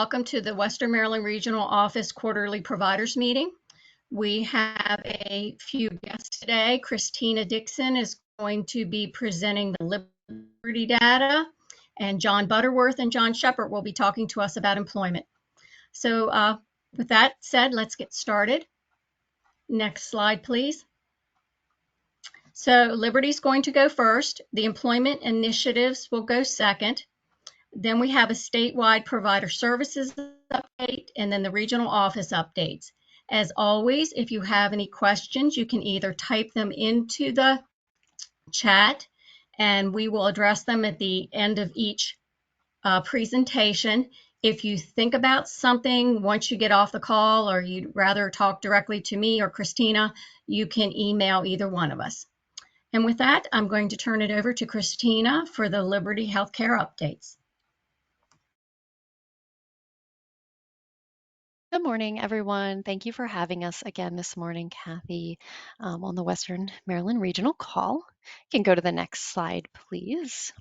Welcome to the Western Maryland Regional Office Quarterly Providers Meeting. We have a few guests today. Christina Dixon is going to be presenting the Liberty data, and John Butterworth and John Shepard will be talking to us about employment. So with that said, let's get started. Next slide, please. So Liberty's going to go first. The employment initiatives will go second. Then we have a statewide provider services update, and then the regional office updates. As always, if you have any questions, you can either type them into the chat, and we will address them at the end of each presentation. If you think about something once you get off the call, or you'd rather talk directly to me or Christina, you can email either one of us. And with that, I'm going to turn it over to Christina for the Liberty Healthcare updates. Good morning, everyone. Thank you for having us again this morning, Kathy, on the Western Maryland Regional Call. You can go to the next slide, please.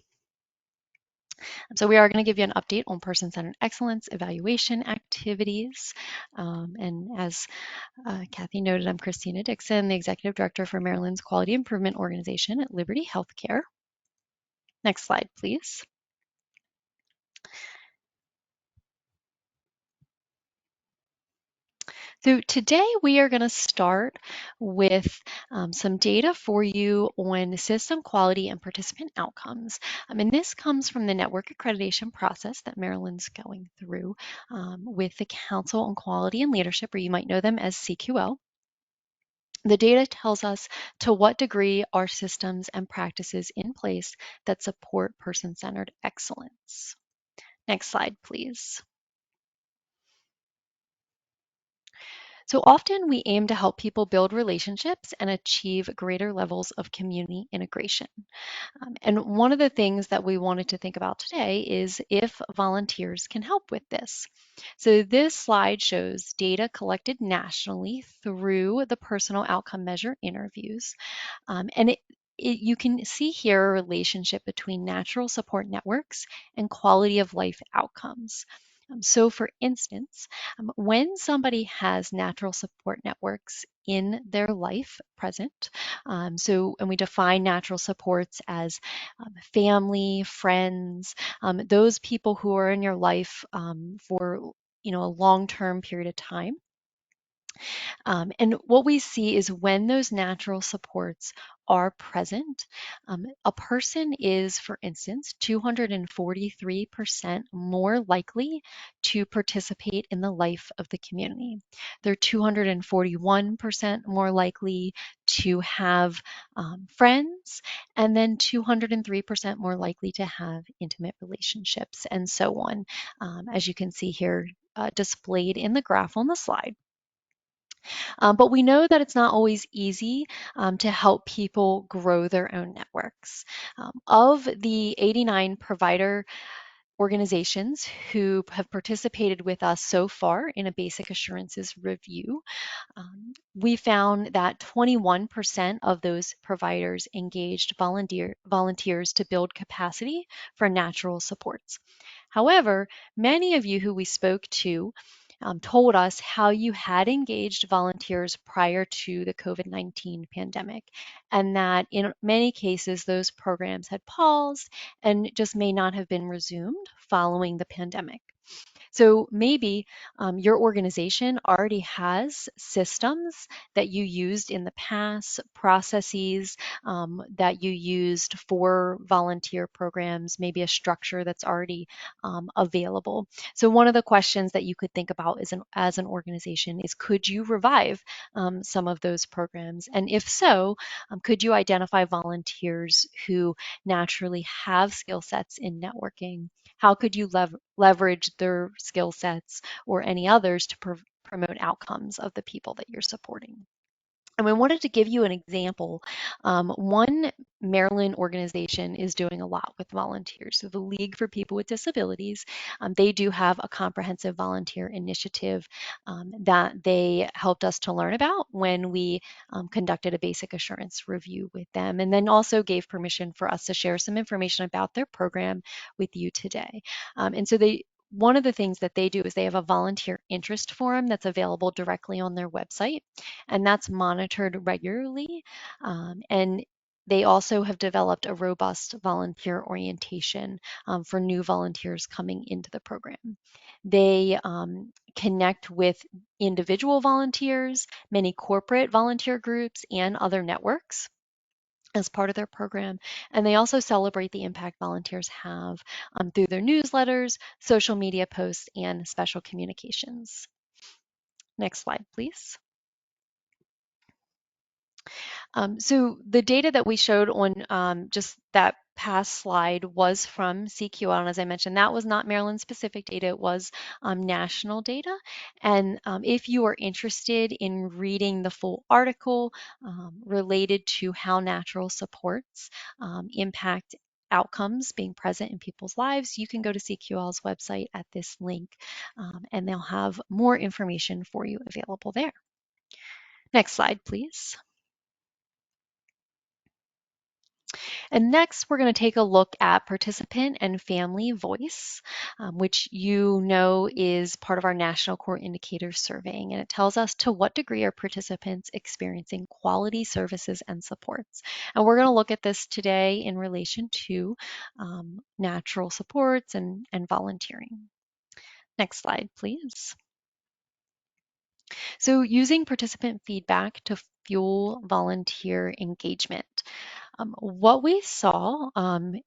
So we are going to give you an update on person-centered excellence evaluation activities. And as Kathy noted, I'm Christina Dixon, the Executive Director for Maryland's Quality Improvement Organization at Liberty Healthcare. Next slide, please. So today we are going to start with some data for you on system quality and participant outcomes. And this comes from the network accreditation process that Maryland's going through with the Council on Quality and Leadership, or you might know them as CQL. The data tells us to what degree are systems and practices in place that support person-centered excellence. Next slide, please. So often we aim to help people build relationships and achieve greater levels of community integration. And one of the things that we wanted to think about today is if volunteers can help with this. So this slide shows data collected nationally through the personal outcome measure interviews. And you can see here a relationship between natural support networks and quality of life outcomes. So for instance, when somebody has natural support networks in their life present, and we define natural supports as family, friends, those people who are in your life for a long-term period of time. And what we see is when those natural supports are present, a person is, for instance, 243% more likely to participate in the life of the community. They're 241% more likely to have friends, and then 203% more likely to have intimate relationships, and so on, as you can see here displayed in the graph on the slide. But we know that it's not always easy to help people grow their own networks. Of the 89 provider organizations who have participated with us so far in a basic assurances review, we found that 21% of those providers engaged volunteers to build capacity for natural supports. However, many of you who we spoke to told us how you had engaged volunteers prior to the COVID-19 pandemic, and that in many cases those programs had paused and just may not have been resumed following the pandemic. So maybe your organization already has systems that you used in the past, processes that you used for volunteer programs, maybe a structure that's already available. So one of the questions that you could think about as an organization is, could you revive some of those programs? And if so, could you identify volunteers who naturally have skill sets in networking? How could you leverage their skill sets or any others to promote outcomes of the people that you're supporting? And we wanted to give you an example. One Maryland organization is doing a lot with volunteers. So the League for People with Disabilities, they do have a comprehensive volunteer initiative that they helped us to learn about when we conducted a basic assurance review with them, and then also gave permission for us to share some information about their program with you today. And so one of the things that they do is they have a volunteer interest forum that's available directly on their website, and that's monitored regularly. And they also have developed a robust volunteer orientation for new volunteers coming into the program. They connect with individual volunteers, many corporate volunteer groups, and other networks as part of their program. And they also celebrate the impact volunteers have through their newsletters, social media posts, and special communications. Next slide, please. So the data that we showed on just that past slide was from CQL, and as I mentioned, that was not Maryland specific data, it was national data. And if you are interested in reading the full article related to how natural supports impact outcomes being present in people's lives, you can go to CQL's website at this link, and they'll have more information for you available there. Next slide, please. And next, we're going to take a look at participant and family voice, which you know is part of our National Core Indicators surveying, and it tells us to what degree are participants experiencing quality services and supports. And we're going to look at this today in relation to natural supports and volunteering. Next slide, please. So using participant feedback to fuel volunteer engagement. What we saw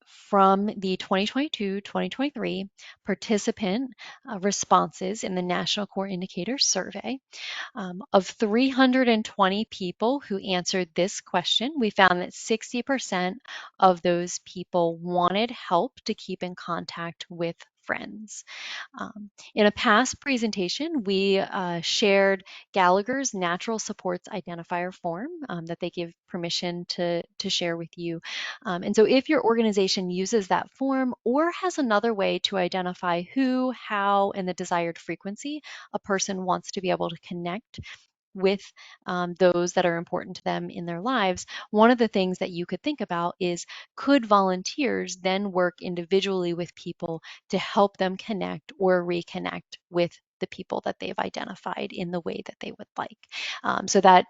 from the 2022-2023 participant responses in the National Core Indicators survey, of 320 people who answered this question, we found that 60% of those people wanted help to keep in contact with friends. In a past presentation, we shared Gallagher's natural supports identifier form that they give permission to share with you. And so if your organization uses that form or has another way to identify who, how, and the desired frequency a person wants to be able to connect with those that are important to them in their lives, one of the things that you could think about is, could volunteers then work individually with people to help them connect or reconnect with the people that they've identified in the way that they would like. So that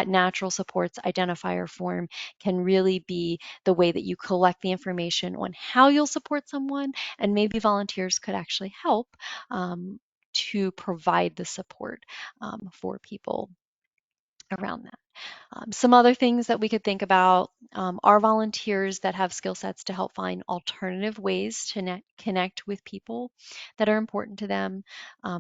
natural supports identifier form can really be the way that you collect the information on how you'll support someone, and maybe volunteers could actually help to provide the support for people around that. Some other things that we could think about are volunteers that have skill sets to help find alternative ways to connect with people that are important to them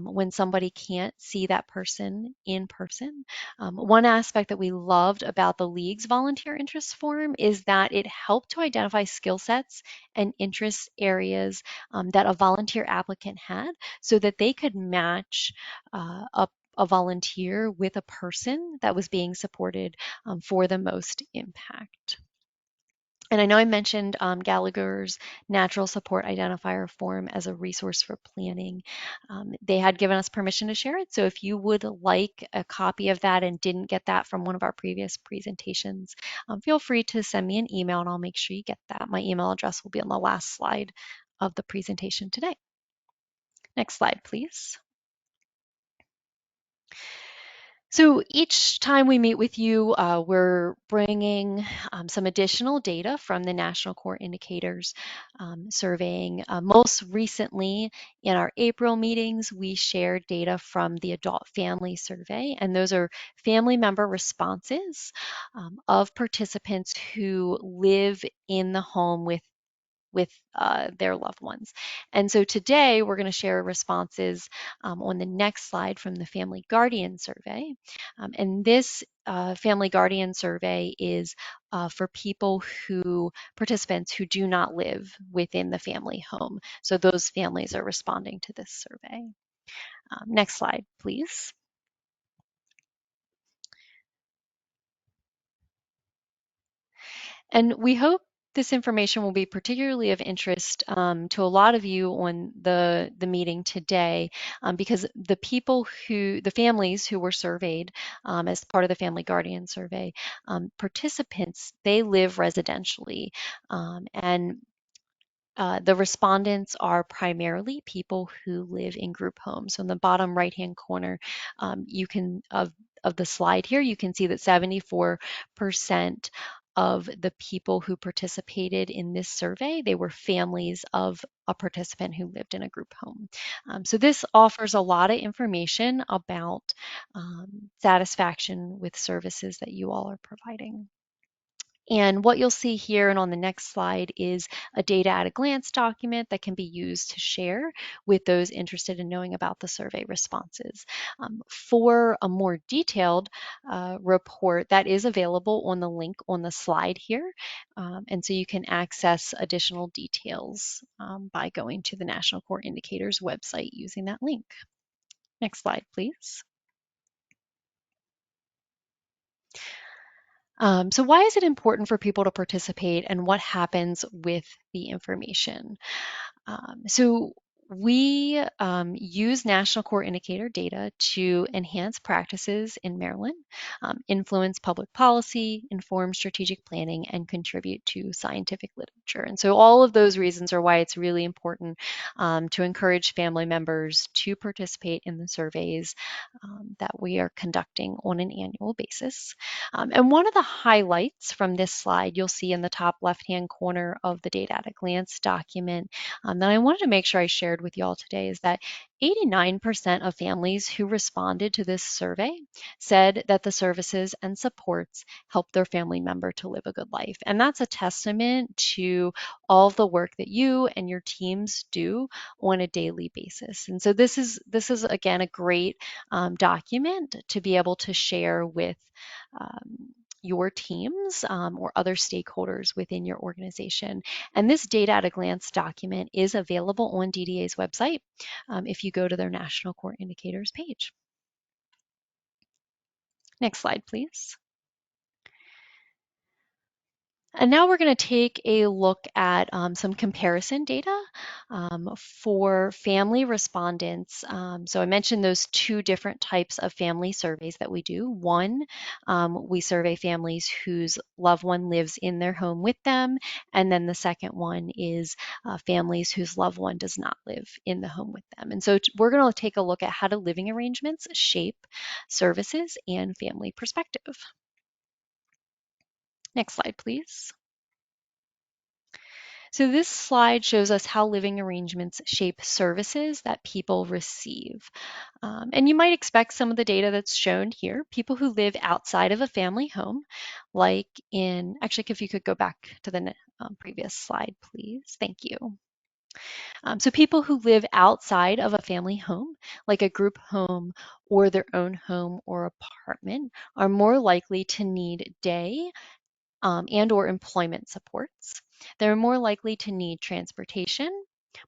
when somebody can't see that person in person. One aspect that we loved about the League's volunteer interest form is that it helped to identify skill sets and interest areas that a volunteer applicant had so that they could match a volunteer with a person that was being supported for the most impact. And I know I mentioned Gallagher's natural support identifier form as a resource for planning. They had given us permission to share it. So if you would like a copy of that and didn't get that from one of our previous presentations, feel free to send me an email and I'll make sure you get that. My email address will be on the last slide of the presentation today. Next slide, please. So each time we meet with you, we're bringing some additional data from the National Core Indicators surveying. Most recently, in our April meetings, we shared data from the Adult Family Survey, and those are family member responses of participants who live in the home with their loved ones. And so today we're going to share responses on the next slide from the Family Guardian Survey. And this Family Guardian Survey is for people participants who do not live within the family home. So those families are responding to this survey. Next slide, please. And we hope this information will be particularly of interest to a lot of you on the meeting today, because the families who were surveyed as part of the Family Guardian Survey, participants, they live residentially. And The respondents are primarily people who live in group homes. So in the bottom right-hand corner, you can of the slide here, you can see that 74% of the people who participated in this survey, they were families of a participant who lived in a group home. So this offers a lot of information about satisfaction with services that you all are providing. And what you'll see here and on the next slide is a data at a glance document that can be used to share with those interested in knowing about the survey responses. For a more detailed report, that is available on the link on the slide here. And so you can access additional details by going to the National Core Indicators website using that link. Next slide, please. So why is it important for people to participate and what happens with the information? So we use National Core Indicator data to enhance practices in Maryland, influence public policy, inform strategic planning, and contribute to scientific literature. And so all of those reasons are why it's really important to encourage family members to participate in the surveys that we are conducting on an annual basis. And one of the highlights from this slide you'll see in the top left-hand corner of the Data at a Glance document that I wanted to make sure I shared with you all today is that 89% of families who responded to this survey said that the services and supports help their family member to live a good life. And that's a testament to all of the work that you and your teams do on a daily basis. And so this is again a great document to be able to share with your teams or other stakeholders within your organization. And this data at a glance document is available on DDA's website if you go to their National Core Indicators page. Next slide, please. And now we're going to take a look at some comparison data for family respondents. So I mentioned those two different types of family surveys that we do. One, we survey families whose loved one lives in their home with them. And then the second one is families whose loved one does not live in the home with them. And so we're going to take a look at how do living arrangements shape services and family perspective. Next slide, please. So this slide shows us how living arrangements shape services that people receive. And you might expect some of the data that's shown here. People who live outside of a family home, like in, actually, if you could go back to the previous slide, please. Thank you. So people who live outside of a family home, like a group home or their own home or apartment, are more likely to need day and or employment supports. They're more likely to need transportation,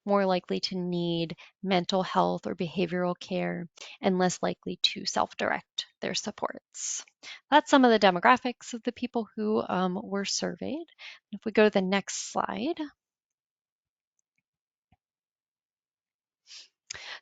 more likely to need mental health or behavioral care, and less likely to self-direct their supports. That's some of the demographics of the people who were surveyed. If we go to the next slide.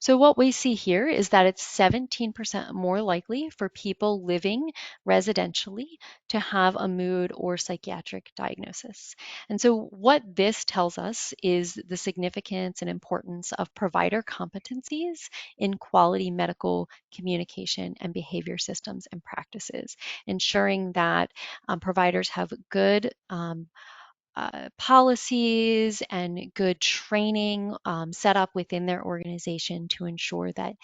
So what we see here is that it's 17% more likely for people living residentially to have a mood or psychiatric diagnosis. And so what this tells us is the significance and importance of provider competencies in quality medical communication and behavior systems and practices, ensuring that providers have good policies and good training set up within their organization to ensure that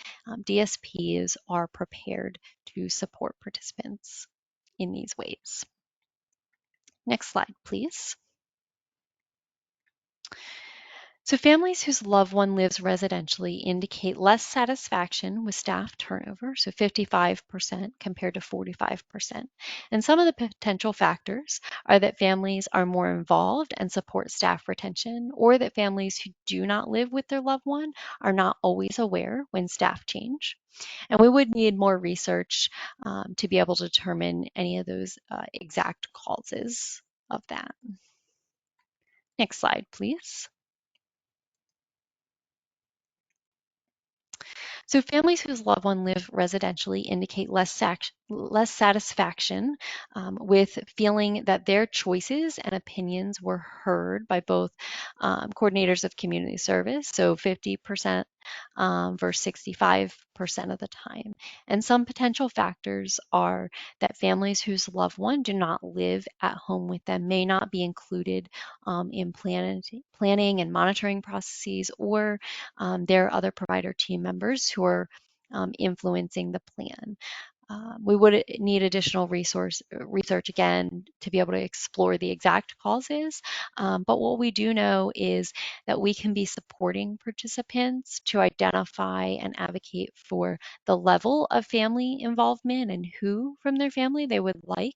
DSPs are prepared to support participants in these ways. Next slide, please. So families whose loved one lives residentially indicate less satisfaction with staff turnover, so 55% compared to 45%. And some of the potential factors are that families are more involved and support staff retention, or that families who do not live with their loved one are not always aware when staff change. And we would need more research to be able to determine any of those exact causes of that. Next slide, please. So families whose loved one live residentially indicate less satisfaction with feeling that their choices and opinions were heard by both coordinators of community service, so 50% versus 65% of the time. And some potential factors are that families whose loved one do not live at home with them may not be included in planning and monitoring processes, or there are other provider team members who are influencing the plan. We would need additional research again to be able to explore the exact causes. But what we do know is that we can be supporting participants to identify and advocate for the level of family involvement and who from their family they would like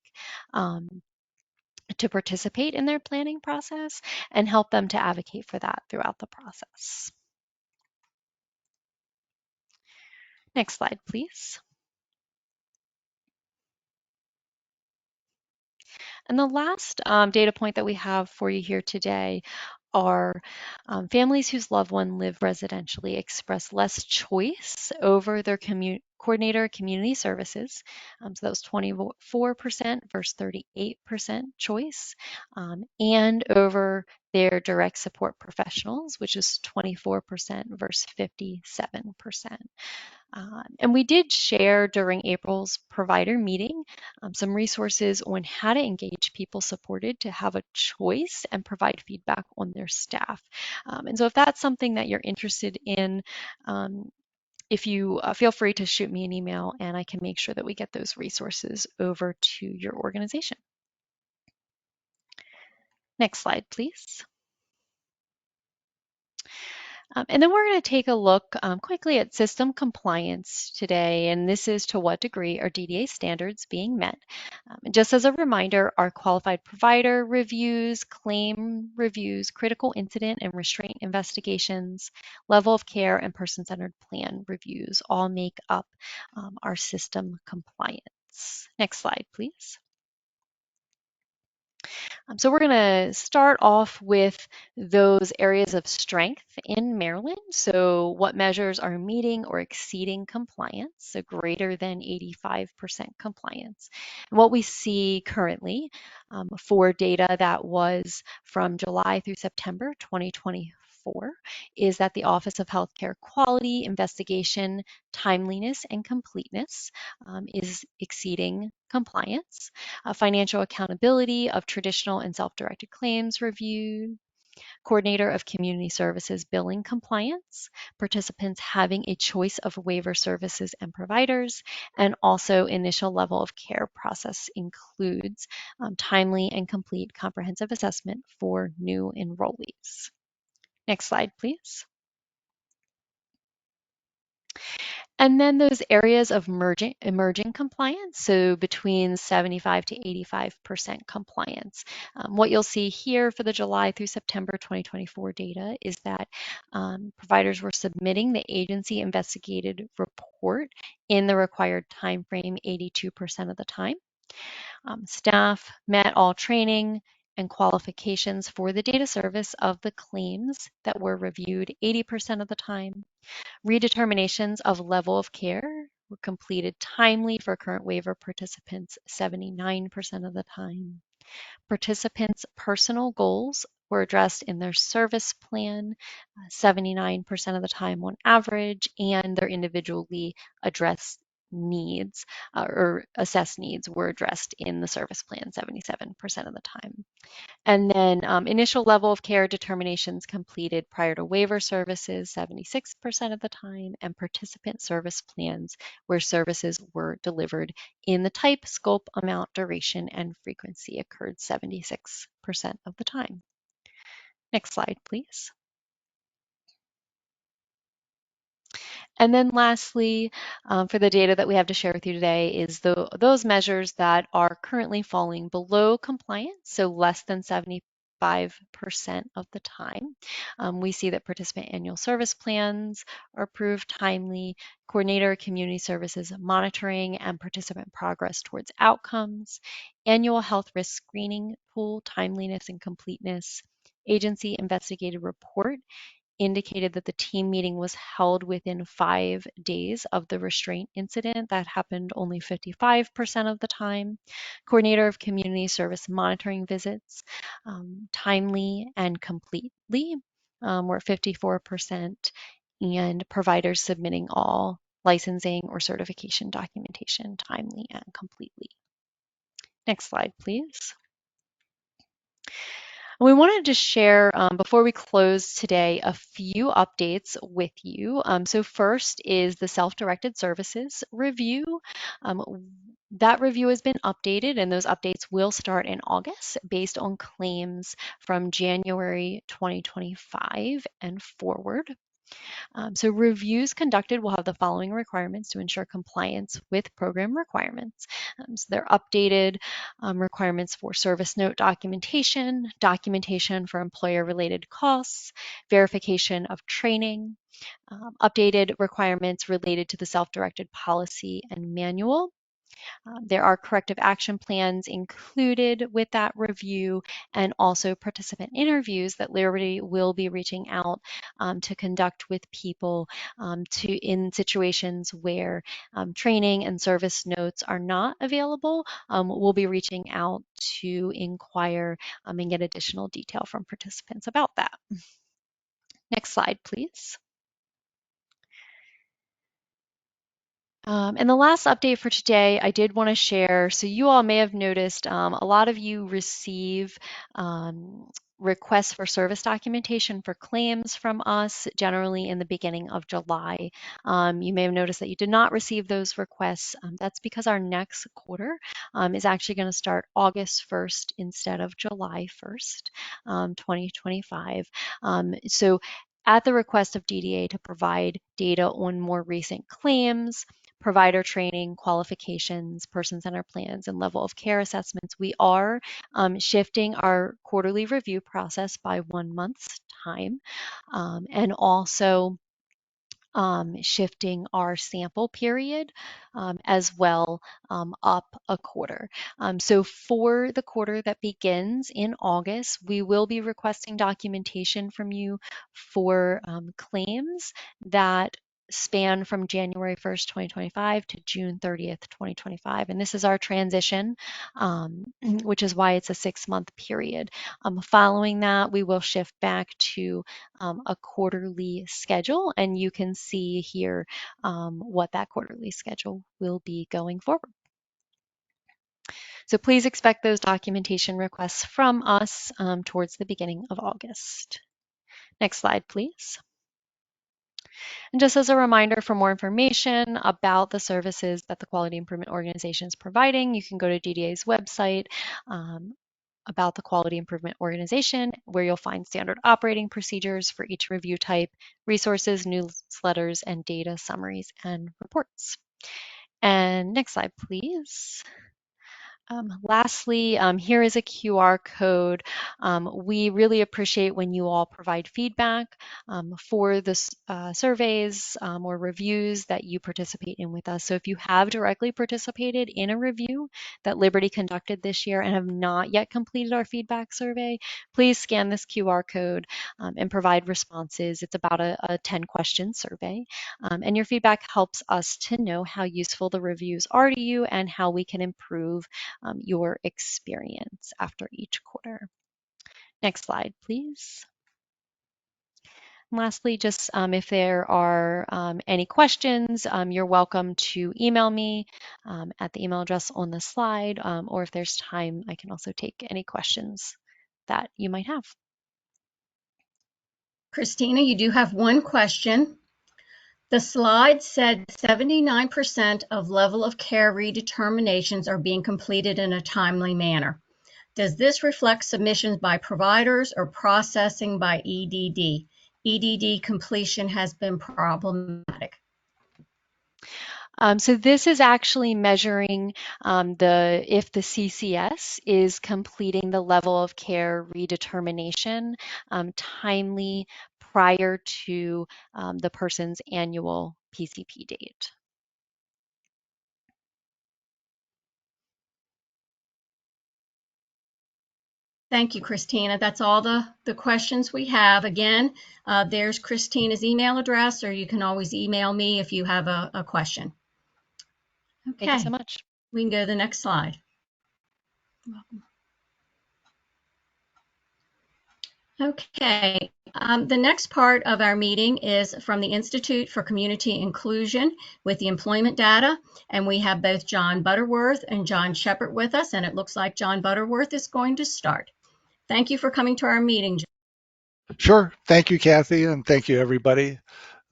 to participate in their planning process, and help them to advocate for that throughout the process. Next slide, please. And the last data point that we have for you here today are families whose loved one live residentially express less choice over their coordinator community services. So that was 24% versus 38% choice, and over their direct support professionals, which is 24% versus 57%. And we did share during April's provider meeting some resources on how to engage people supported to have a choice and provide feedback on their staff. And so if that's something that you're interested in, if you feel free to shoot me an email and I can make sure that we get those resources over to your organization. Next slide, please. And then we're going to take a look quickly at system compliance today, and this is to what degree are DDA standards being met. Just as a reminder, our qualified provider reviews, claim reviews, critical incident and restraint investigations, level of care, and person-centered plan reviews all make up our system compliance. Next slide, please. So we're going to start off with those areas of strength in Maryland. So what measures are meeting or exceeding compliance, so greater than 85% compliance. And what we see currently for data that was from July through September 2024 is that the Office of Healthcare Quality, Investigation, Timeliness, and Completeness is exceeding compliance. Financial accountability of traditional and self-directed claims reviewed, coordinator of community services billing compliance, participants having a choice of waiver services and providers, and also initial level of care process includes timely and complete comprehensive assessment for new enrollees. Next slide, please. And then those areas of emerging compliance, so between 75 to 85% compliance. What you'll see here for the July through September 2024 data is that providers were submitting the agency investigated report in the required time frame 82% of the time. Staff met all training and qualifications for the data service of the claims that were reviewed 80% of the time. Redeterminations of level of care were completed timely for current waiver participants 79% of the time. Participants' personal goals were addressed in their service plan 79% of the time on average, and their individually addressed needs or assessed needs were addressed in the service plan 77% of the time. And then initial level of care determinations completed prior to waiver services 76% of the time, and participant service plans where services were delivered in the type, scope, amount, duration, and frequency occurred 76% of the time. Next slide, please. And then lastly, for the data that we have to share with you today is those measures that are currently falling below compliance, so less than 75% of the time. We see that participant annual service plans are approved timely, coordinator community services monitoring and participant progress towards outcomes, annual health risk screening pool timeliness and completeness, agency investigated report indicated that the team meeting was held within 5 days of the restraint incident. That happened only 55% of the time. Coordinator of community service monitoring visits, timely and completely, were 54%, and providers submitting all licensing or certification documentation timely and completely. Next slide, please. We wanted to share, before we close today, a few updates with you. So first is the self-directed services review. That review has been updated, and those updates will start in August based on claims from January 2025 and forward. So reviews conducted will have the following requirements to ensure compliance with program requirements. So they're updated requirements for service note documentation, documentation for employer-related costs, verification of training, updated requirements related to the self-directed policy and manual. There are corrective action plans included with that review, and also participant interviews that Liberty will be reaching out to conduct with people in situations where training and service notes are not available. We'll be reaching out to inquire and get additional detail from participants about that. Next slide, please. And the last update for today, I did want to share. So you all may have noticed a lot of you receive requests for service documentation for claims from us generally in the beginning of July. You may have noticed that you did not receive those requests. That's because our next quarter is actually going to start August 1st instead of July 1st, 2025. So at the request of DDA to provide data on more recent claims, provider training, qualifications, person-centered plans, and level of care assessments, we are shifting our quarterly review process by 1 month's time, and also shifting our sample period as well up a quarter. So for the quarter that begins in August, we will be requesting documentation from you for claims that span from January 1st, 2025 to June 30th, 2025. And this is our transition, which is why it's a 6-month period. Following that, we will shift back to a quarterly schedule, and you can see here what that quarterly schedule will be going forward. So please expect those documentation requests from us towards the beginning of August. Next slide, please. And just as a reminder, for more information about the services that the Quality Improvement Organization is providing, you can go to DDA's website about the Quality Improvement Organization, where you'll find standard operating procedures for each review type, resources, newsletters, and data summaries and reports. And next slide, please. Lastly, here is a QR code. We really appreciate when you all provide feedback for the surveys or reviews that you participate in with us. So if you have directly participated in a review that Liberty conducted this year and have not yet completed our feedback survey, please scan this QR code and provide responses. It's about a 10-question survey. And your feedback helps us to know how useful the reviews are to you and how we can improve your experience after each quarter. Next slide, please. And lastly, just if there are any questions, you're welcome to email me at the email address on the slide, or if there's time, I can also take any questions that you might have. Christina, you do have one question. The slide said 79% of level of care redeterminations are being completed in a timely manner. Does this reflect submissions by providers or processing by EDD? EDD completion has been problematic. So this is actually measuring if the CCS is completing the level of care redetermination timely prior to the person's annual PCP date. Thank you, Christina. That's all the questions we have. Again, there's Christina's email address, or you can always email me if you have a question. Thank you so Okay, much. we can go to the next slide. Okay, the next part of our meeting is from the Institute for Community Inclusion with the employment data, and we have both John Butterworth and John Shepard with us, and it looks like John Butterworth is going to start. Thank you for coming to our meeting. Sure. Thank you, Kathy, and thank you, everybody.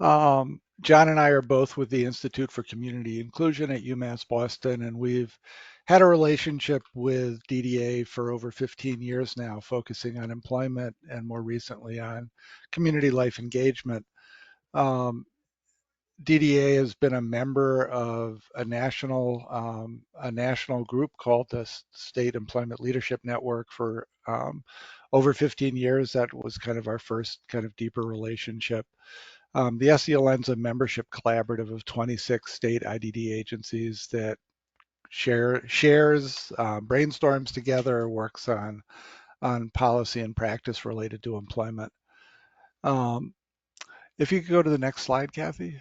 John and I are both with the Institute for Community Inclusion at UMass Boston, and we've had a relationship with DDA for over 15 years now, focusing on employment and more recently on community life engagement. DDA has been a member of a national group called the State Employment Leadership Network for over 15 years. That was kind of our first kind of deeper relationship. The SELN is a membership collaborative of 26 state IDD agencies that shares, brainstorms together, works on policy and practice related to employment. If you could go to the next slide, Kathy.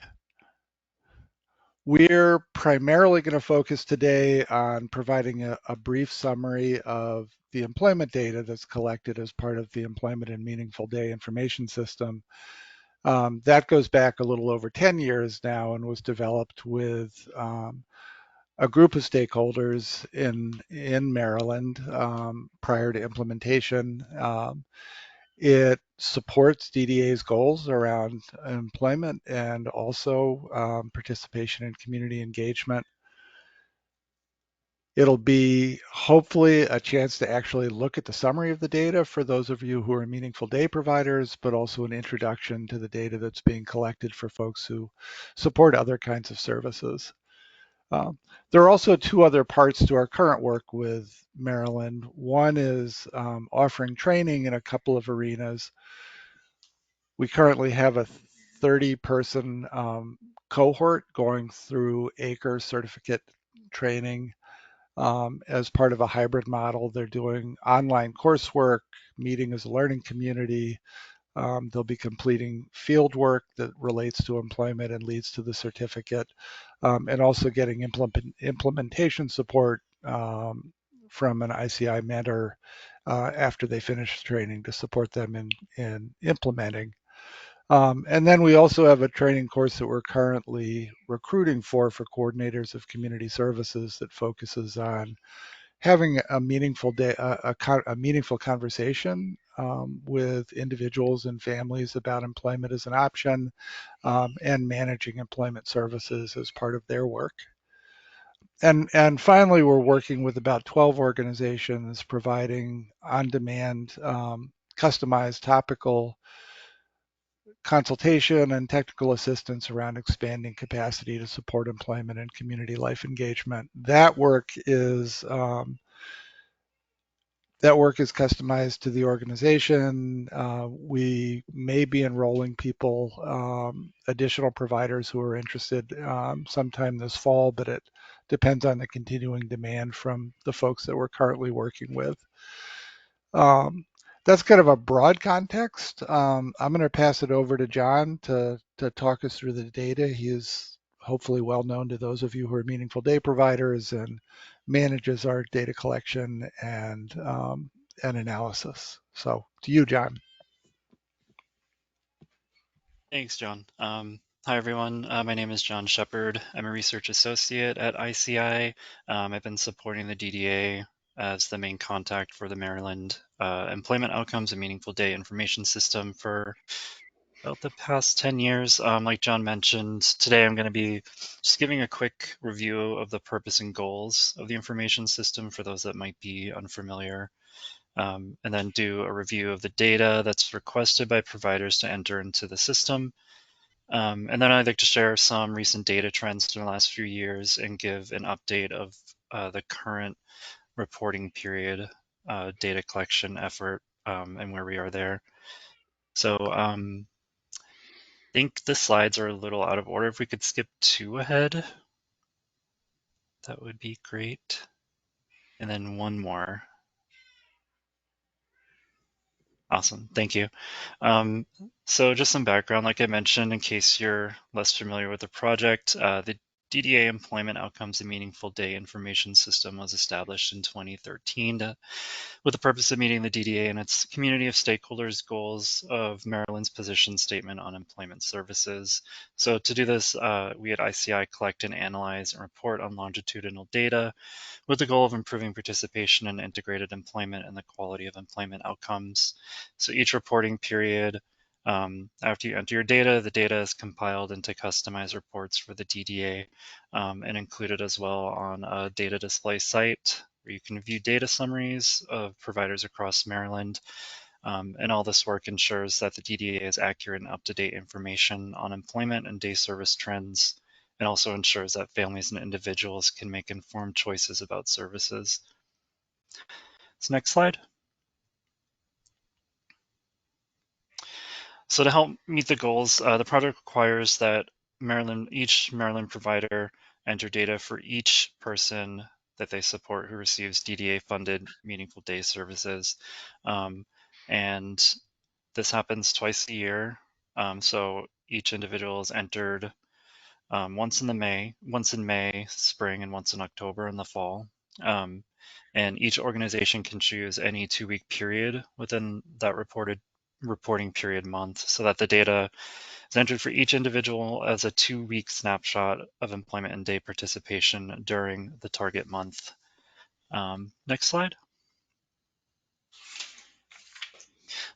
We're primarily going to focus today on providing a brief summary of the employment data that's collected as part of the Employment and Meaningful Day information system. That goes back a little over 10 years now and was developed with a group of stakeholders in Maryland prior to implementation. It supports DDA's goals around employment and also participation in community engagement. It'll be hopefully a chance to actually look at the summary of the data for those of you who are meaningful day providers, but also an introduction to the data that's being collected for folks who support other kinds of services. There are also two other parts to our current work with Maryland. One is offering training in a couple of arenas. We currently have a 30-person cohort going through ACRE certificate training as part of a hybrid model. They're doing online coursework, meeting as a learning community. They'll be completing field work that relates to employment and leads to the certificate, and also getting implementation support from an ICI mentor after they finish training to support them in implementing. And then we also have a training course that we're currently recruiting for coordinators of community services that focuses on having a meaningful day, a meaningful conversation with individuals and families about employment as an option and managing employment services as part of their work. And finally, we're working with about 12 organizations providing on-demand, customized topical consultation and technical assistance around expanding capacity to support employment and community life engagement. That work is customized to the organization. We may be enrolling people, additional providers who are interested sometime this fall, but it depends on the continuing demand from the folks that we're currently working with. That's kind of a broad context. I'm going to pass it over to John to talk us through the data. He is hopefully well known to those of you who are meaningful day providers and manages our data collection and analysis. So to you, John. Thanks, John. Hi, everyone. My name is John Shepard. I'm a research associate at ICI. I've been supporting the DDA as the main contact for the Maryland Employment Outcomes and Meaningful Day information system for about the past 10 years. Like John mentioned, today I'm going to be just giving a quick review of the purpose and goals of the information system for those that might be unfamiliar. And then do a review of the data that's requested by providers to enter into the system. And then I'd like to share some recent data trends in the last few years and give an update of the current reporting period data collection effort and where we are there. So I think the slides are a little out of order. If we could skip 2 ahead, that would be great. And then one more. Awesome, thank you. So just some background, like I mentioned, in case you're less familiar with the project, the DDA Employment Outcomes and Meaningful Day Information System was established in 2013 with the purpose of meeting the DDA and its community of stakeholders' goals of Maryland's position statement on employment services. So to do this, we at ICI collect and analyze and report on longitudinal data with the goal of improving participation in integrated employment and the quality of employment outcomes. So each reporting period, after you enter your data, the data is compiled into customized reports for the DDA and included as well on a data display site where you can view data summaries of providers across Maryland. And all this work ensures that the DDA is accurate and up-to-date information on employment and day service trends, and also ensures that families and individuals can make informed choices about services. So next slide. So to help meet the goals, the project requires that each Maryland provider enter data for each person that they support who receives DDA-funded Meaningful Day services. And this happens twice a year. So each individual is entered once in May, spring, and once in October in the fall. And each organization can choose any 2-week period within that reporting period month so that the data is entered for each individual as a 2-week snapshot of employment and day participation during the target month. Next slide.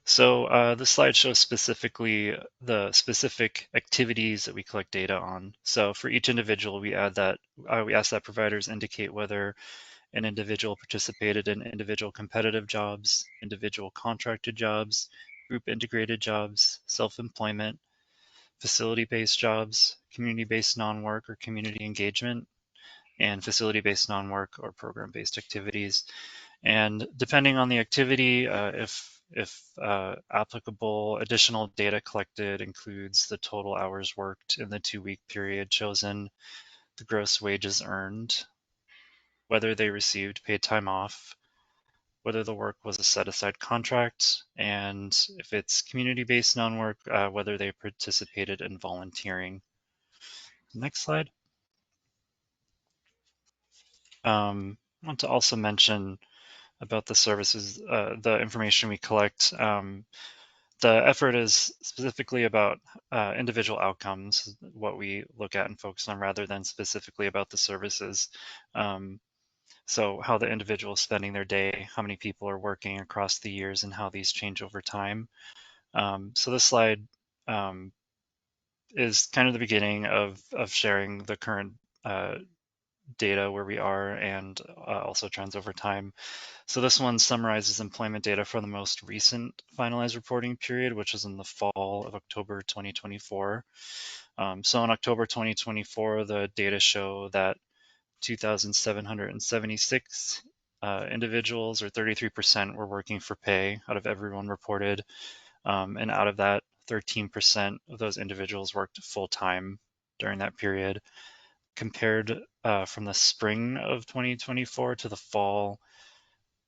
So this slide shows specifically the specific activities that we collect data on. So for each individual, we ask that providers indicate whether an individual participated in individual competitive jobs, individual contracted jobs, group integrated jobs, self-employment, facility-based jobs, community-based non-work or community engagement, and facility-based non-work or program-based activities. And depending on the activity, if applicable, additional data collected includes the total hours worked in the 2-week period chosen, the gross wages earned, whether they received paid time off, whether the work was a set-aside contract, and if it's community-based non-work, whether they participated in volunteering. Next slide. I want to also mention about the services, the information we collect. The effort is specifically about individual outcomes, what we look at and focus on, rather than specifically about the services. So how the individual is spending their day, how many people are working across the years, and how these change over time. So this slide is kind of the beginning of sharing the current data where we are and also trends over time. So this one summarizes employment data for the most recent finalized reporting period, which is in the fall of October 2024. So in October 2024, the data show that 2,776 individuals, or 33%, were working for pay out of everyone reported. And out of that, 13% of those individuals worked full-time during that period. Compared from the spring of 2024 to the fall,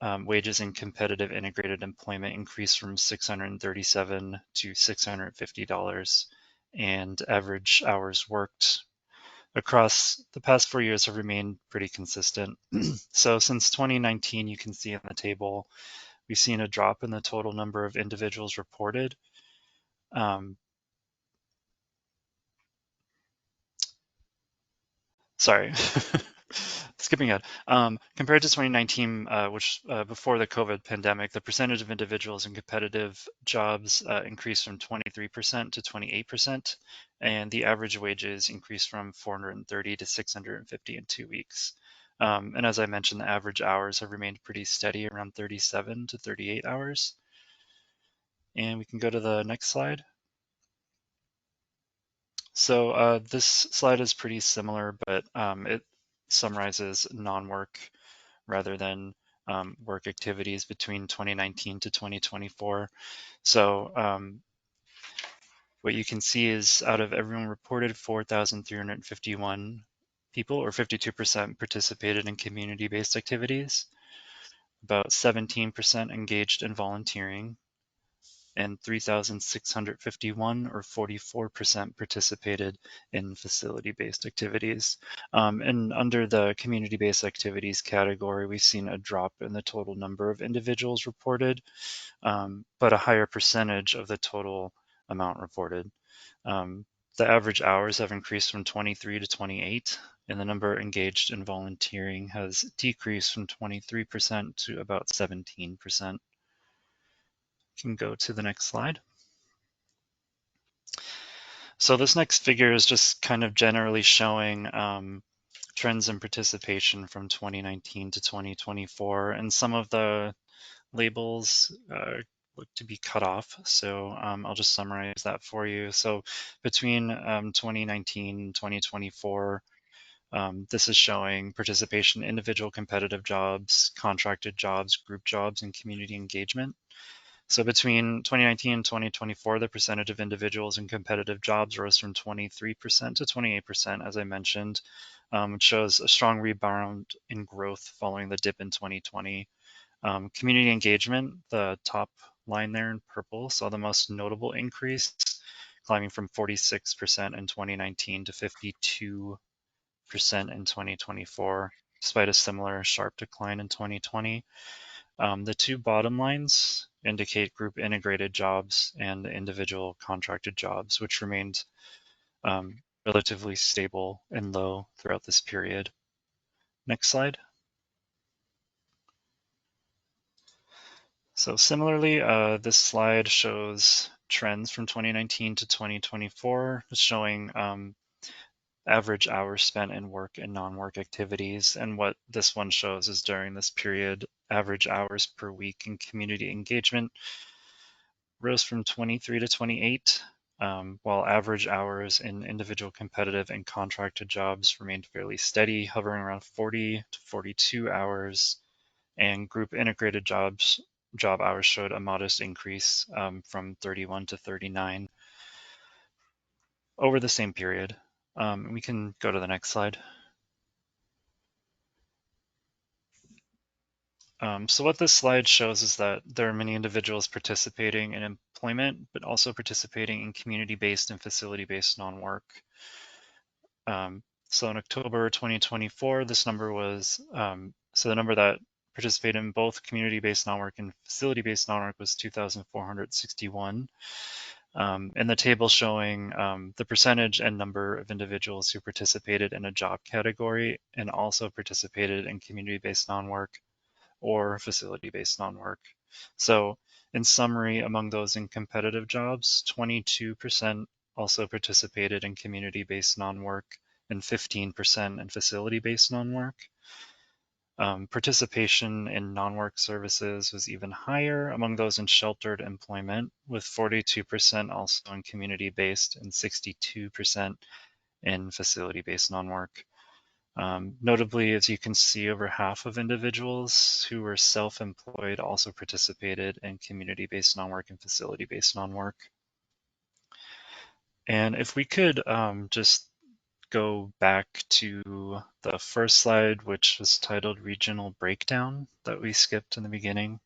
wages in competitive integrated employment increased from $637 to $650, and average hours worked across the past 4 years have remained pretty consistent. So since 2019, you can see in the table, we've seen a drop in the total number of individuals reported. Sorry, skipping ahead. Compared to 2019, which before the COVID pandemic, the percentage of individuals in competitive jobs increased from 23% to 28%, and the average wages increased from 430 to 650 in 2 weeks. And as I mentioned, the average hours have remained pretty steady, around 37 to 38 hours. And we can go to the next slide. So this slide is pretty similar, but it summarizes non-work rather than work activities between 2019 to 2024. So what you can see is out of everyone reported, 4,351 people, or 52%, participated in community-based activities. About 17% engaged in volunteering. and 3,651, or 44%, participated in facility-based activities. And under the community-based activities category, we've seen a drop in the total number of individuals reported, but a higher percentage of the total amount reported. The average hours have increased from 23 to 28, and the number engaged in volunteering has decreased from 23% to about 17%. Can go to the next slide. So this next figure is just kind of generally showing trends in participation from 2019 to 2024, and some of the labels look to be cut off. So I'll just summarize that for you. So between 2019 and 2024, this is showing participation in individual competitive jobs, contracted jobs, group jobs, and community engagement. So between 2019 and 2024, the percentage of individuals in competitive jobs rose from 23% to 28%, as I mentioned, which shows a strong rebound in growth following the dip in 2020. Community engagement, the top line there in purple, saw the most notable increase, climbing from 46% in 2019 to 52% in 2024, despite a similar sharp decline in 2020. The two bottom lines indicate group integrated jobs and individual contracted jobs, which remained relatively stable and low throughout this period. Next slide. So similarly, this slide shows trends from 2019 to 2024, showing average hours spent in work and non-work activities. And what this one shows is during this period, average hours per week in community engagement rose from 23 to 28, while average hours in individual competitive and contracted jobs remained fairly steady, hovering around 40 to 42 hours, and group integrated job hours showed a modest increase from 31 to 39 over the same period. We can go to the next slide. So what this slide shows is that there are many individuals participating in employment, but also participating in community-based and facility-based non-work. So in October 2024, this number was, so the number that participated in both community-based non-work and facility-based non-work was 2,461. And the table showing the percentage and number of individuals who participated in a job category and also participated in community-based non-work or facility-based non-work. So in summary, among those in competitive jobs, 22% also participated in community-based non-work and 15% in facility-based non-work. Participation in non-work services was even higher among those in sheltered employment, with 42% also in community-based and 62% in facility-based non-work. Notably, as you can see, over half of individuals who were self-employed also participated in community-based non-work and facility-based non-work. And if we could just go back to the first slide, which was titled Regional Breakdown, that we skipped in the beginning.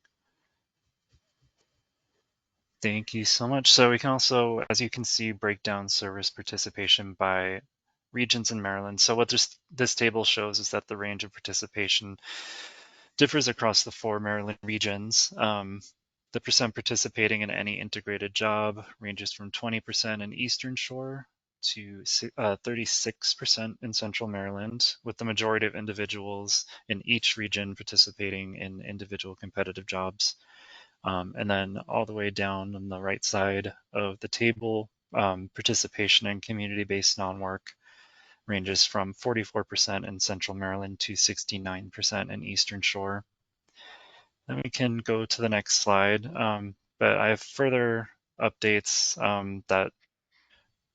Thank you so much. So we can also, as you can see, break down service participation by regions in Maryland. So what this table shows is that the range of participation differs across the 4 Maryland regions. The percent participating in any integrated job ranges from 20% in Eastern Shore to 36% in Central Maryland, with the majority of individuals in each region participating in individual competitive jobs. And then all the way down on the right side of the table, participation in community-based non-work ranges from 44% in Central Maryland to 69% in Eastern Shore. Then we can go to the next slide, but I have further updates that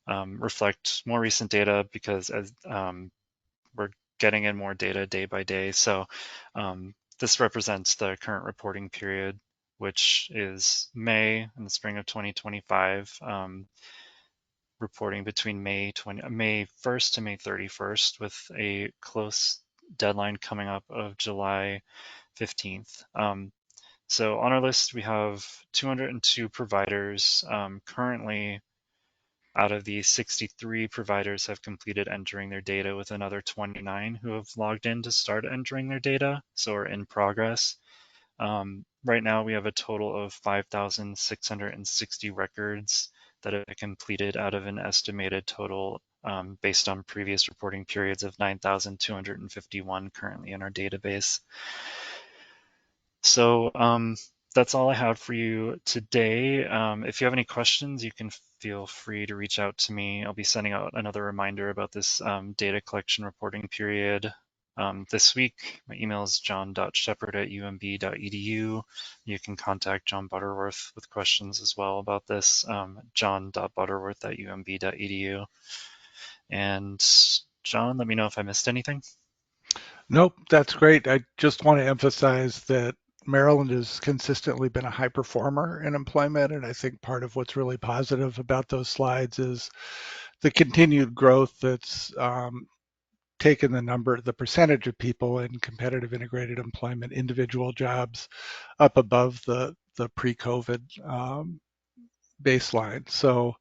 reflect more recent data because as we're getting in more data day by day. So this represents the current reporting period, which is May in the spring of 2025, reporting between May 1st to May 31st, with a close deadline coming up of July 15th. So on our list, we have 202 providers. Currently, out of the 63 providers have completed entering their data, with another 29 who have logged in to start entering their data, so are in progress. Right now, we have a total of 5,660 records that have been completed out of an estimated total based on previous reporting periods of 9,251 currently in our database. So that's all I have for you today. If you have any questions, you can feel free to reach out to me. I'll be sending out another reminder about this data collection reporting period this week. My email is john.shepherd@umb.edu. You can contact John Butterworth with questions as well about this, john.butterworth@umb.edu. And John, let me know if I missed anything. Nope, that's great. I just want to emphasize that Maryland has consistently been a high performer in employment, and I think part of what's really positive about those slides is the continued growth that's taken the percentage of people in competitive integrated employment, individual jobs, up above the pre-COVID baseline. So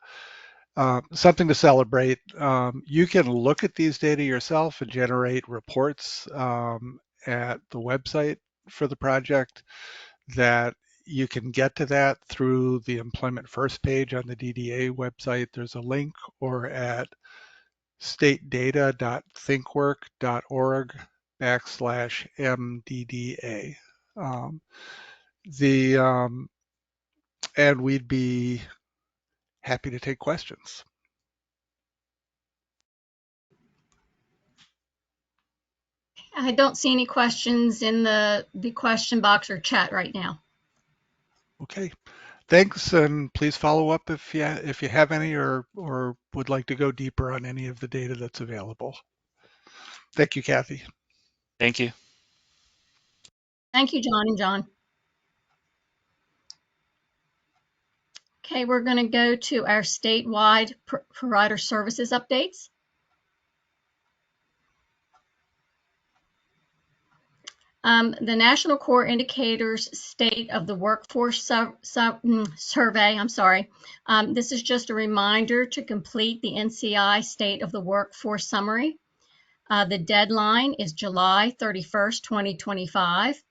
something to celebrate. You can look at these data yourself and generate reports at the website for the project. That you can get to that through the Employment First page on the DDA website. There's a link, or at statedata.thinkwork.org/MDDA. And we'd be happy to take questions. I don't see any questions in the question box or chat right now. Okay, thanks, and please follow up if you have any or would like to go deeper on any of the data that's available. Thank you, Kathy. Thank you. Thank you, John and John. Okay, we're going to go to our statewide provider services updates. The National Core Indicators State of the Workforce Survey, this is just a reminder to complete the NCI State of the Workforce Summary. The deadline is July 31st, 2025.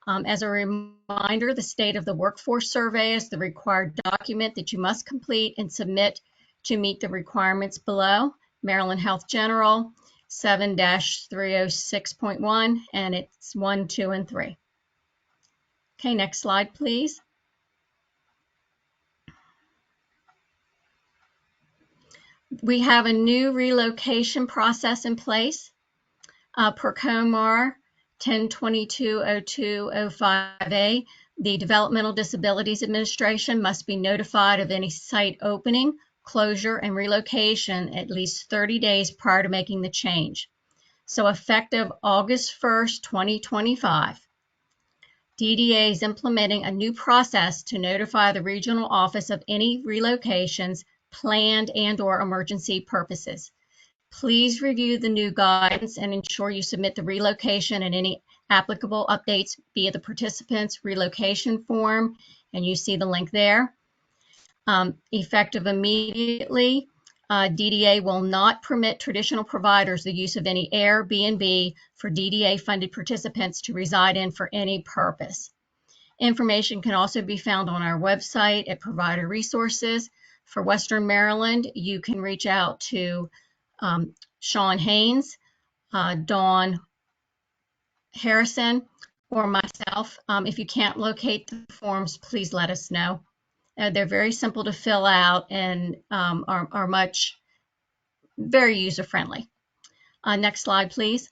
As a reminder, the State of the Workforce Survey is the required document that you must complete and submit to meet the requirements below. Maryland Health General 7-306.1, and it's 1, 2, and 3. Okay, next slide, please. We have a new relocation process in place. Per COMAR 1022-02-05A, the Developmental Disabilities Administration must be notified of any site opening, closure, and relocation at least 30 days prior to making the change. So effective August 1st, 2025, DDA is implementing a new process to notify the regional office of any relocations, planned and/or emergency purposes. Please review the new guidance and ensure you submit the relocation and any applicable updates via the participants relocation form, and you see the link there. Effective immediately, DDA will not permit traditional providers the use of any Airbnb for DDA-funded participants to reside in for any purpose. Information can also be found on our website at Provider Resources. For Western Maryland, you can reach out to Sean Haynes, Dawn Harrison, or myself. If you can't locate the forms, please let us know. They're very simple to fill out and are very user-friendly. Next slide, please.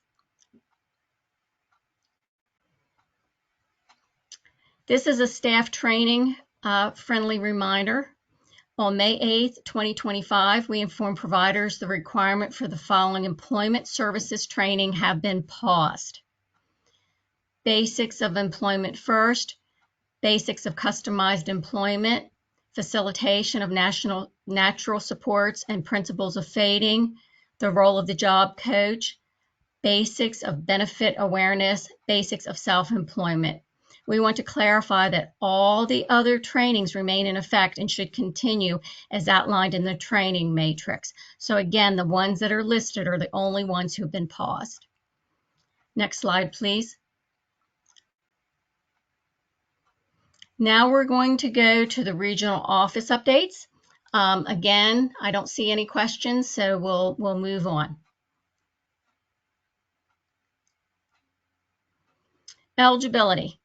This is a staff training friendly reminder. On May 8th, 2025, we informed providers the requirement for the following employment services training have been paused. Basics of Employment First, Basics of Customized Employment, Facilitation of Natural Supports and Principles of Fading, The Role of the Job Coach, Basics of Benefit Awareness, Basics of Self-Employment. we want to clarify that all the other trainings remain in effect and should continue as outlined in the training matrix. So again, the ones that are listed are the only ones who've been paused. Next slide, please. Now we're going to go to the regional office updates. Again, I don't see any questions, so we'll move on. Eligibility.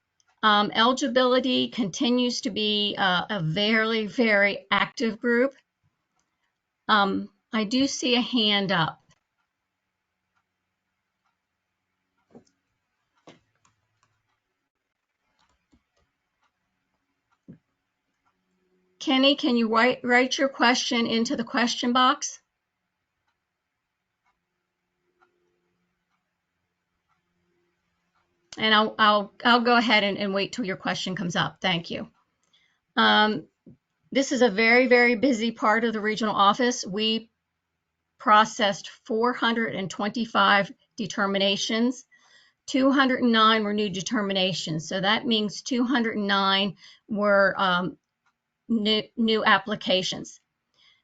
Eligibility continues to be a very, very active group. I do see a hand up. Kenny, can you write your question into the question box? And I'll go ahead and wait till your question comes up. Thank you. This is a very, very busy part of the regional office. We processed 425 determinations. 209 were new determinations. So that means 209 were new applications.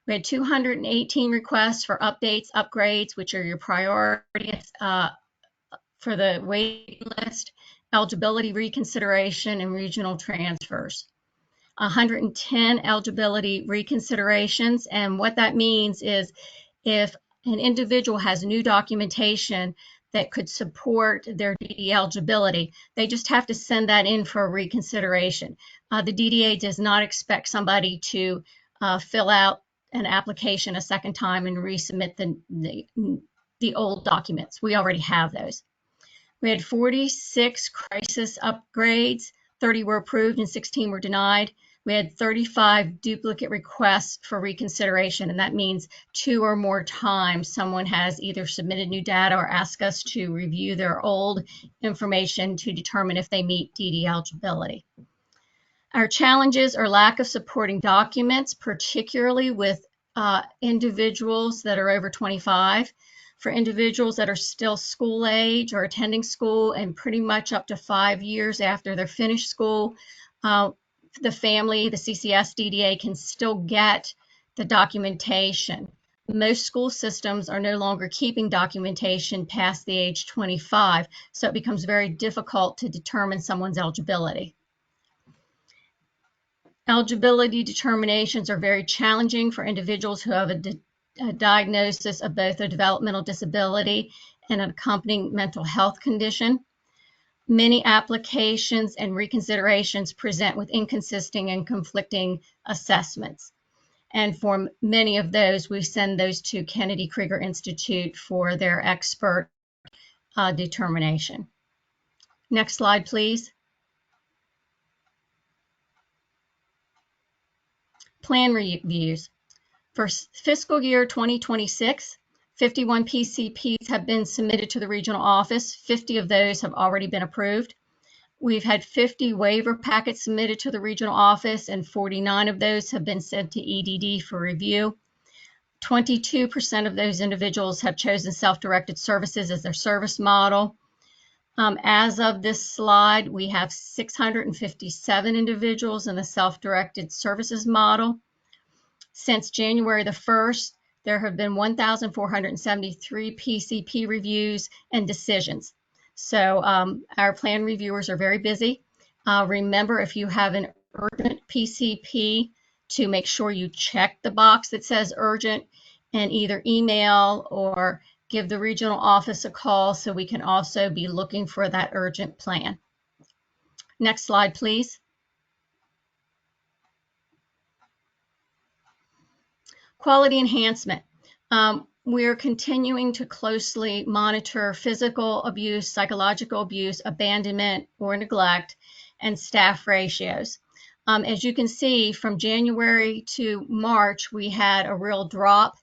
We had 218 requests for updates, upgrades, which are your priorities for the wait list, eligibility reconsideration, and regional transfers. 110 eligibility reconsiderations, and what that means is if an individual has new documentation that could support their DDA eligibility, they just have to send that in for a reconsideration. The DDA does not expect somebody to fill out an application a second time and resubmit the old documents. We already have those. We had 46 crisis upgrades, 30 were approved and 16 were denied. We had 35 duplicate requests for reconsideration, and that means 2 or more times someone has either submitted new data or asked us to review their old information to determine if they meet DD eligibility. Our challenges are lack of supporting documents, particularly with individuals that are over 25. For individuals that are still school age or attending school and pretty much up to 5 years after they're finished school, the family, the CCS DDA can still get the documentation. Most school systems are no longer keeping documentation past the age 25, so it becomes very difficult to determine someone's eligibility. Eligibility determinations are very challenging for individuals who have a diagnosis of both a developmental disability and an accompanying mental health condition. Many applications and reconsiderations present with inconsistent and conflicting assessments. And for many of those, we send those to Kennedy Krieger Institute for their expert determination. Next slide, please. Plan reviews. For fiscal year 2026, 51 PCPs have been submitted to the regional office. 50 of those have already been approved. We've had 50 waiver packets submitted to the regional office, and 49 of those have been sent to EDD for review. 22% of those individuals have chosen self-directed services as their service model. As of this slide, we have 657 individuals in the self-directed services model. Since January the 1st, there have been 1,473 PCP reviews and decisions. So our plan reviewers are very busy. Remember, if you have an urgent PCP, to make sure you check the box that says urgent and either email or give the regional office a call so we can also be looking for that urgent plan. Next slide, please. Quality enhancement. We're continuing to closely monitor physical abuse, psychological abuse, abandonment or neglect, and staff ratios. As you can see, from January to March, we had a real drop.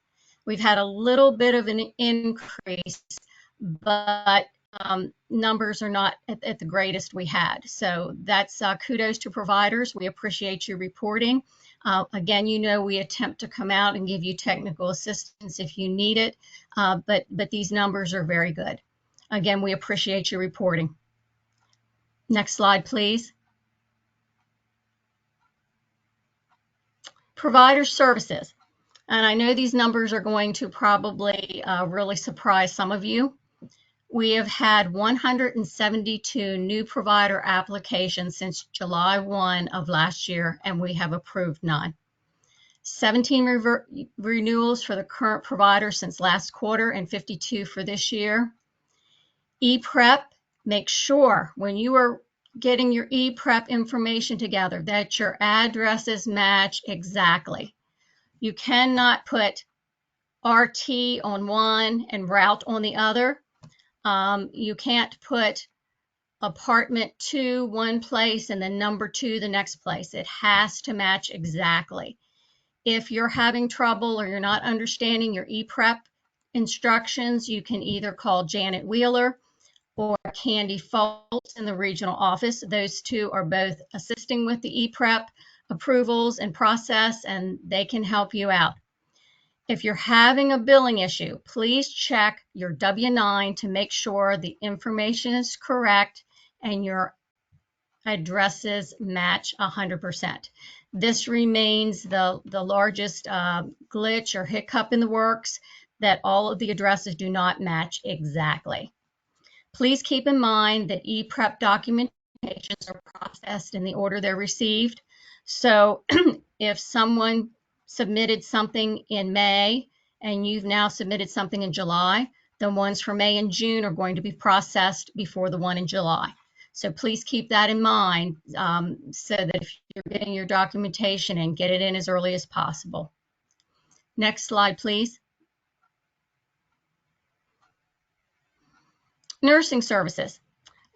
We've had a little bit of an increase, but numbers are not at the greatest we had. So that's kudos to providers. We appreciate you reporting. Again, you know, we attempt to come out and give you technical assistance if you need it, but these numbers are very good. Again, we appreciate you reporting. Next slide, please. Provider services. And I know these numbers are going to probably really surprise some of you. We have had 172 new provider applications since July 1 of last year, and we have approved none. 17 renewals for the current provider since last quarter and 52 for this year. ePrep, make sure when you are getting your ePrep information together that your addresses match exactly. You cannot put RT on one and route on the other. You can't put apartment 2 one place and then number 2 the next place. It has to match exactly. If you're having trouble or you're not understanding your ePrep instructions, you can either call Janet Wheeler or Candy Foltz in the regional office. Those two are both assisting with the ePrep approvals and process, and they can help you out. If you're having a billing issue, please check your W-9 to make sure the information is correct and your addresses match 100%. This remains the largest glitch or hiccup in the works, that all of the addresses do not match exactly. Please keep in mind that ePrep documentations are processed in the order they're received. So if someone submitted something in May and you've now submitted something in July, the ones for May and June are going to be processed before the one in July. So please keep that in mind, so that if you're getting your documentation and get it in as early as possible. Next slide, please. Nursing services.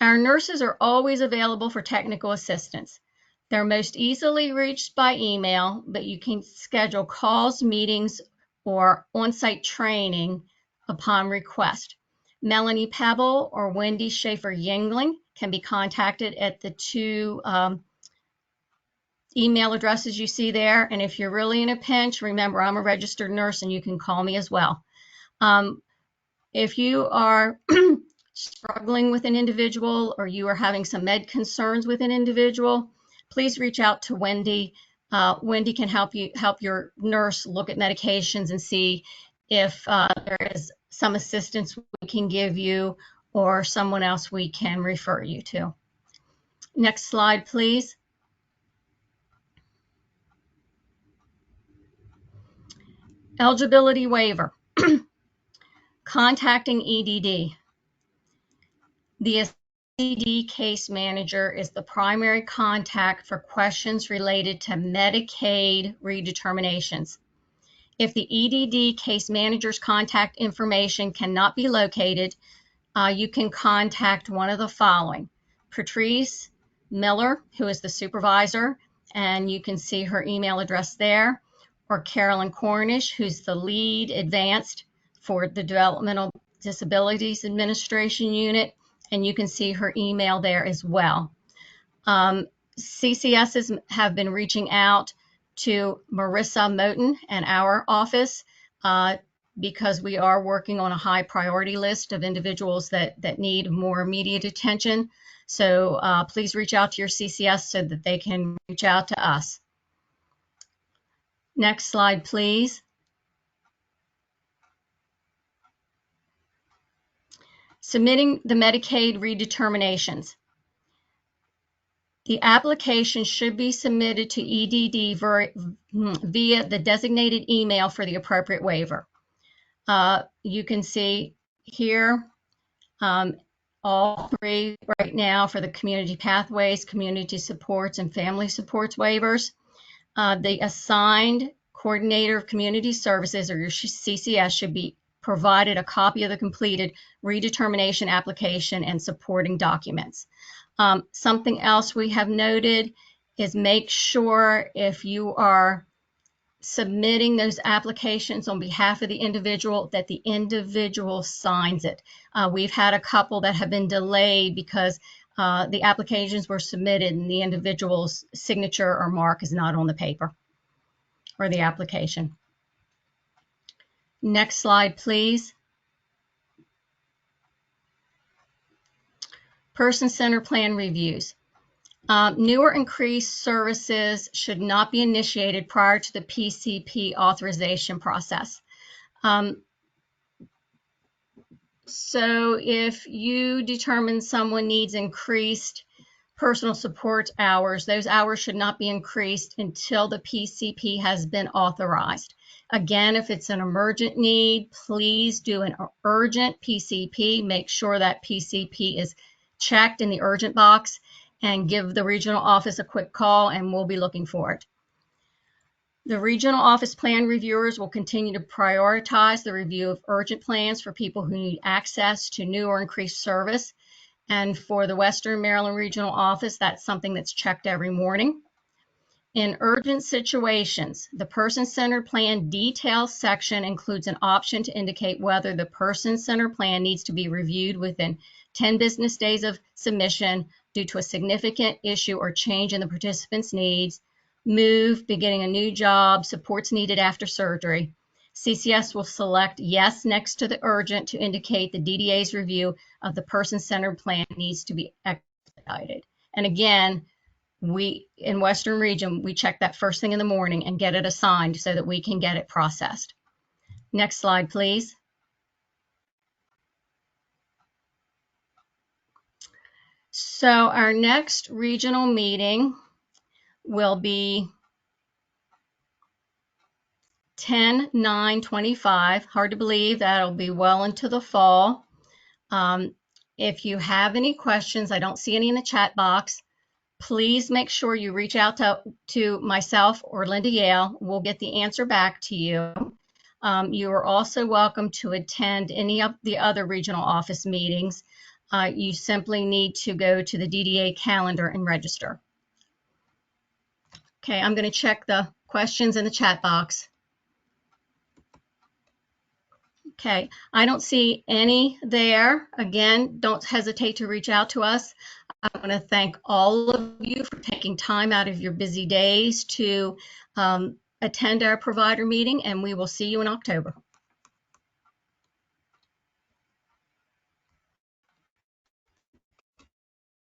Our nurses are always available for technical assistance. They're most easily reached by email, but you can schedule calls, meetings, or on-site training upon request. Melanie Pebble or Wendy Schaefer-Yingling can be contacted at the two email addresses you see there. And if you're really in a pinch, remember, I'm a registered nurse and you can call me as well. If you are struggling with an individual or you are having some med concerns with an individual, please reach out to Wendy. Wendy can help your nurse look at medications and see if there is some assistance we can give you or someone else we can refer you to. Next slide, please. Eligibility waiver. Contacting EDD. The EDD case manager is the primary contact for questions related to Medicaid redeterminations. If the EDD case manager's contact information cannot be located, you can contact one of the following: Patrice Miller, who is the supervisor, and you can see her email address there, or Carolyn Cornish, who's the lead advanced for the Developmental Disabilities Administration Unit, and you can see her email there as well. CCSs have been reaching out to Marissa Moten and our office because we are working on a high priority list of individuals that need more immediate attention. So please reach out to your CCS so that they can reach out to us. Next slide, please. Submitting the Medicaid redeterminations. The application should be submitted to EDD via the designated email for the appropriate waiver. You can see here all three right now for the community pathways, community supports, and family supports waivers. The assigned coordinator of community services, or your CCS, should be provided a copy of the completed redetermination application and supporting documents. Something else we have noted is make sure if you are submitting those applications on behalf of the individual that the individual signs it. We've had a couple that have been delayed because the applications were submitted and the individual's signature or mark is not on the paper or the application. Next slide, please. Person-centered plan reviews. New or increased services should not be initiated prior to the PCP authorization process. So if you determine someone needs increased personal support hours, those hours should not be increased until the PCP has been authorized. Again, if it's an emergent need, please do an urgent PCP. Make sure that PCP is checked in the urgent box and give the regional office a quick call and we'll be looking for it. The regional office plan reviewers will continue to prioritize the review of urgent plans for people who need access to new or increased service. And for the Western Maryland Regional Office, that's something that's checked every morning. In urgent situations, the person-centered plan details section includes an option to indicate whether the person-centered plan needs to be reviewed within 10 business days of submission due to a significant issue or change in the participant's needs, move, beginning a new job, supports needed after surgery. CCS will select yes next to the urgent to indicate the DDA's review of the person-centered plan needs to be expedited. And again, we in Western Region, we check that first thing in the morning and get it assigned so that we can get it processed. Next slide, please. So our next regional meeting will be 10/9/25. Hard to believe that'll be well into the fall. If you have any questions, I don't see any in the chat box. Please make sure you reach out to myself or Linda Yale. We'll get the answer back to you. You are also welcome to attend any of the other regional office meetings. You simply need to go to the DDA calendar and register. Okay, I'm going to check the questions in the chat box. Okay, I don't see any there. Again, don't hesitate to reach out to us. I want to thank all of you for taking time out of your busy days to attend our provider meeting, and we will see you in October.